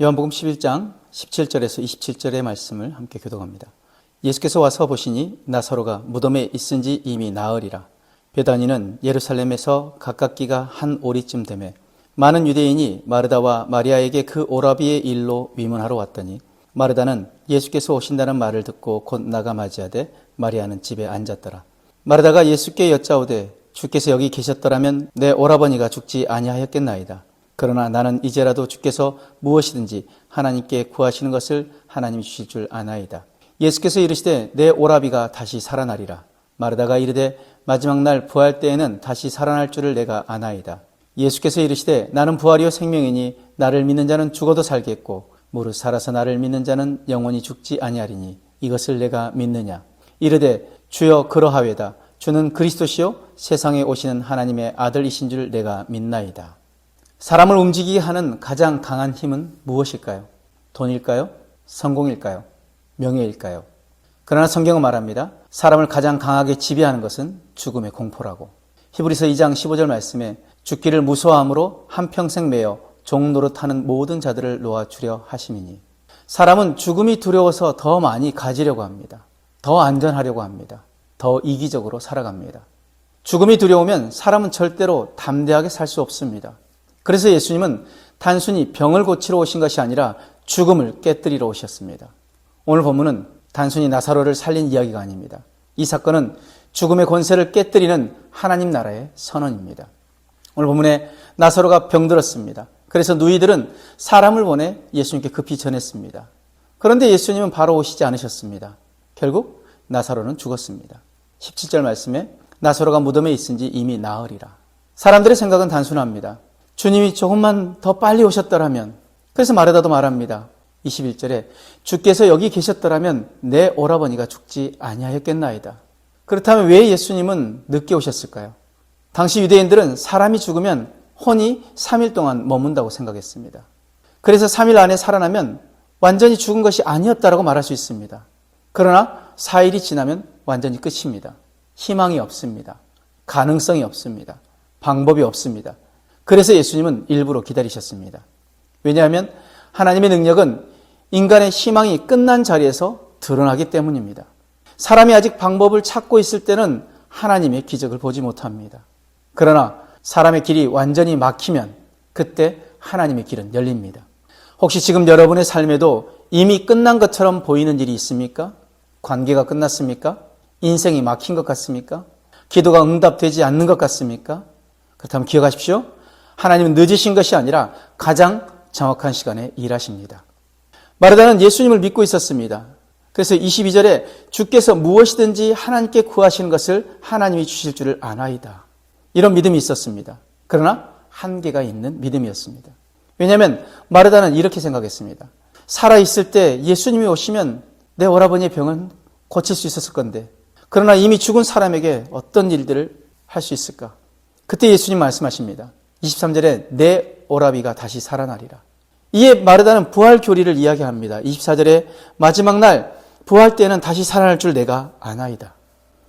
요한복음 11장 17절에서 27절의 말씀을 함께 교독합니다. 예수께서 와서 보시니 나사로가 무덤에 있은지 이미 나으리라. 베다니는 예루살렘에서 가깝기가 한 오리쯤 되매 많은 유대인이 마르다와 마리아에게 그 오라비의 일로 위문하러 왔더니 마르다는 예수께서 오신다는 말을 듣고 곧 나가 맞이하되 마리아는 집에 앉았더라. 마르다가 예수께 여짜오되 주께서 여기 계셨더라면 내 오라버니가 죽지 아니하였겠나이다. 그러나 나는 이제라도 주께서 무엇이든지 하나님께 구하시는 것을 하나님이 주실 줄 아나이다. 예수께서 이르시되 내 오라비가 다시 살아나리라. 마르다가 이르되 마지막 날 부활 때에는 다시 살아날 줄을 내가 아나이다. 예수께서 이르시되 나는 부활이요 생명이니 나를 믿는 자는 죽어도 살겠고 무릇 살아서 나를 믿는 자는 영원히 죽지 아니하리니 이것을 내가 믿느냐. 이르되 주여 그러하외다. 주는 그리스도시요 세상에 오시는 하나님의 아들이신 줄 내가 믿나이다. 사람을 움직이게 하는 가장 강한 힘은 무엇일까요? 돈일까요? 성공일까요? 명예일까요? 그러나 성경은 말합니다. 사람을 가장 강하게 지배하는 것은 죽음의 공포라고. 히브리서 2장 15절 말씀에 죽기를 무서워함으로 한평생 매여 종 노릇하는 모든 자들을 놓아주려 하심이니. 사람은 죽음이 두려워서 더 많이 가지려고 합니다. 더 안전하려고 합니다. 더 이기적으로 살아갑니다. 죽음이 두려우면 사람은 절대로 담대하게 살 수 없습니다. 그래서 예수님은 단순히 병을 고치러 오신 것이 아니라 죽음을 깨뜨리러 오셨습니다. 오늘 본문은 단순히 나사로를 살린 이야기가 아닙니다. 이 사건은 죽음의 권세를 깨뜨리는 하나님 나라의 선언입니다. 오늘 본문에 나사로가 병들었습니다. 그래서 누이들은 사람을 보내 예수님께 급히 전했습니다. 그런데 예수님은 바로 오시지 않으셨습니다. 결국 나사로는 죽었습니다. 17절 말씀에 나사로가 무덤에 있은지 이미 나으리라. 사람들의 생각은 단순합니다. 주님이 조금만 더 빨리 오셨더라면. 그래서 마르다도 말합니다. 21절에 주께서 여기 계셨더라면 내 오라버니가 죽지 아니하였겠나이다. 그렇다면 왜 예수님은 늦게 오셨을까요? 당시 유대인들은 사람이 죽으면 혼이 3일 동안 머문다고 생각했습니다. 그래서 3일 안에 살아나면 완전히 죽은 것이 아니었다라고 말할 수 있습니다. 그러나 4일이 지나면 완전히 끝입니다. 희망이 없습니다. 가능성이 없습니다. 방법이 없습니다. 그래서 예수님은 일부러 기다리셨습니다. 왜냐하면 하나님의 능력은 인간의 희망이 끝난 자리에서 드러나기 때문입니다. 사람이 아직 방법을 찾고 있을 때는 하나님의 기적을 보지 못합니다. 그러나 사람의 길이 완전히 막히면 그때 하나님의 길은 열립니다. 혹시 지금 여러분의 삶에도 이미 끝난 것처럼 보이는 일이 있습니까? 관계가 끝났습니까? 인생이 막힌 것 같습니까? 기도가 응답되지 않는 것 같습니까? 그렇다면 기억하십시오. 하나님은 늦으신 것이 아니라 가장 정확한 시간에 일하십니다. 마르다는 예수님을 믿고 있었습니다. 그래서 22절에 주께서 무엇이든지 하나님께 구하시는 것을 하나님이 주실 줄을 아나이다. 이런 믿음이 있었습니다. 그러나 한계가 있는 믿음이었습니다. 왜냐하면 마르다는 이렇게 생각했습니다. 살아있을 때 예수님이 오시면 내 오라버니의 병은 고칠 수 있었을 건데, 그러나 이미 죽은 사람에게 어떤 일들을 할 수 있을까? 그때 예수님 말씀하십니다. 23절에 내 오라비가 다시 살아나리라. 이에 마르다는 부활 교리를 이야기합니다. 24절에 마지막 날 부활 때에는 다시 살아날 줄 내가 아나이다.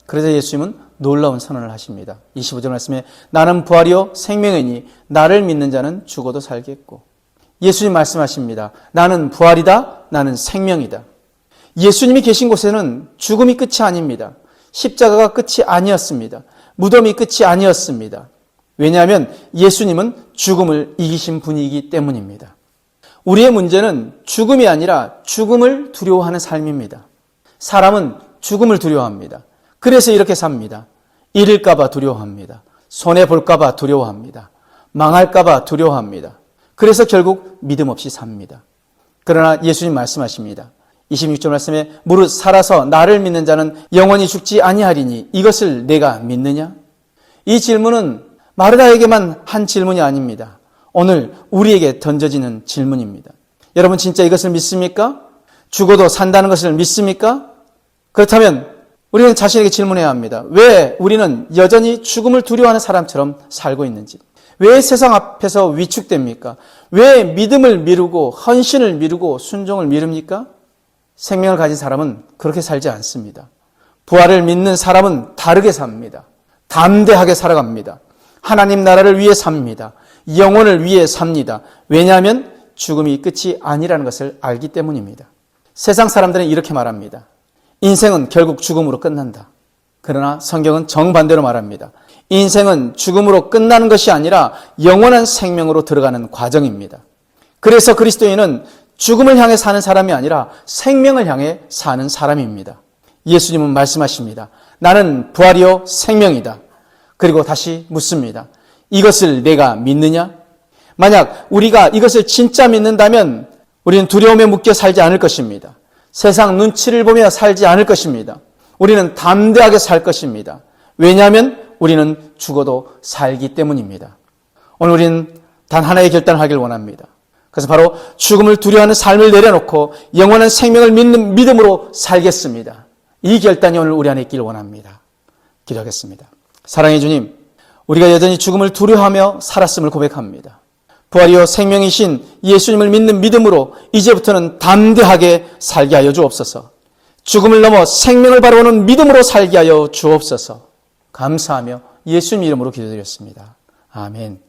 그래서 예수님은 놀라운 선언을 하십니다. 25절 말씀에 나는 부활이요 생명이니 나를 믿는 자는 죽어도 살겠고. 예수님 말씀하십니다. 나는 부활이다. 나는 생명이다. 예수님이 계신 곳에는 죽음이 끝이 아닙니다. 십자가가 끝이 아니었습니다. 무덤이 끝이 아니었습니다. 왜냐하면 예수님은 죽음을 이기신 분이기 때문입니다. 우리의 문제는 죽음이 아니라 죽음을 두려워하는 삶입니다. 사람은 죽음을 두려워합니다. 그래서 이렇게 삽니다. 잃을까 봐 두려워합니다. 손해볼까 봐 두려워합니다. 망할까 봐 두려워합니다. 그래서 결국 믿음 없이 삽니다. 그러나 예수님 말씀하십니다. 26절 말씀에 무릇 살아서 나를 믿는 자는 영원히 죽지 아니하리니 이것을 내가 믿느냐? 이 질문은 마르다에게만 한 질문이 아닙니다. 오늘 우리에게 던져지는 질문입니다. 여러분 진짜 이것을 믿습니까? 죽어도 산다는 것을 믿습니까? 그렇다면 우리는 자신에게 질문해야 합니다. 왜 우리는 여전히 죽음을 두려워하는 사람처럼 살고 있는지? 왜 세상 앞에서 위축됩니까? 왜 믿음을 미루고 헌신을 미루고 순종을 미룹니까? 생명을 가진 사람은 그렇게 살지 않습니다. 부활을 믿는 사람은 다르게 삽니다. 담대하게 살아갑니다. 하나님 나라를 위해 삽니다. 영혼을 위해 삽니다. 왜냐하면 죽음이 끝이 아니라는 것을 알기 때문입니다. 세상 사람들은 이렇게 말합니다. 인생은 결국 죽음으로 끝난다. 그러나 성경은 정반대로 말합니다. 인생은 죽음으로 끝나는 것이 아니라 영원한 생명으로 들어가는 과정입니다. 그래서 그리스도인은 죽음을 향해 사는 사람이 아니라 생명을 향해 사는 사람입니다. 예수님은 말씀하십니다. 나는 부활이요 생명이다. 그리고 다시 묻습니다. 이것을 내가 믿느냐? 만약 우리가 이것을 진짜 믿는다면 우리는 두려움에 묶여 살지 않을 것입니다. 세상 눈치를 보며 살지 않을 것입니다. 우리는 담대하게 살 것입니다. 왜냐하면 우리는 죽어도 살기 때문입니다. 오늘 우리는 단 하나의 결단을 하길 원합니다. 그래서 바로 죽음을 두려워하는 삶을 내려놓고 영원한 생명을 믿는 믿음으로 살겠습니다. 이 결단이 오늘 우리 안에 있길 원합니다. 기도하겠습니다. 사랑의 주님, 우리가 여전히 죽음을 두려워하며 살았음을 고백합니다. 부활이요 생명이신 예수님을 믿는 믿음으로 이제부터는 담대하게 살게 하여 주옵소서. 죽음을 넘어 생명을 바라보는 믿음으로 살게 하여 주옵소서. 감사하며 예수님 이름으로 기도드렸습니다. 아멘.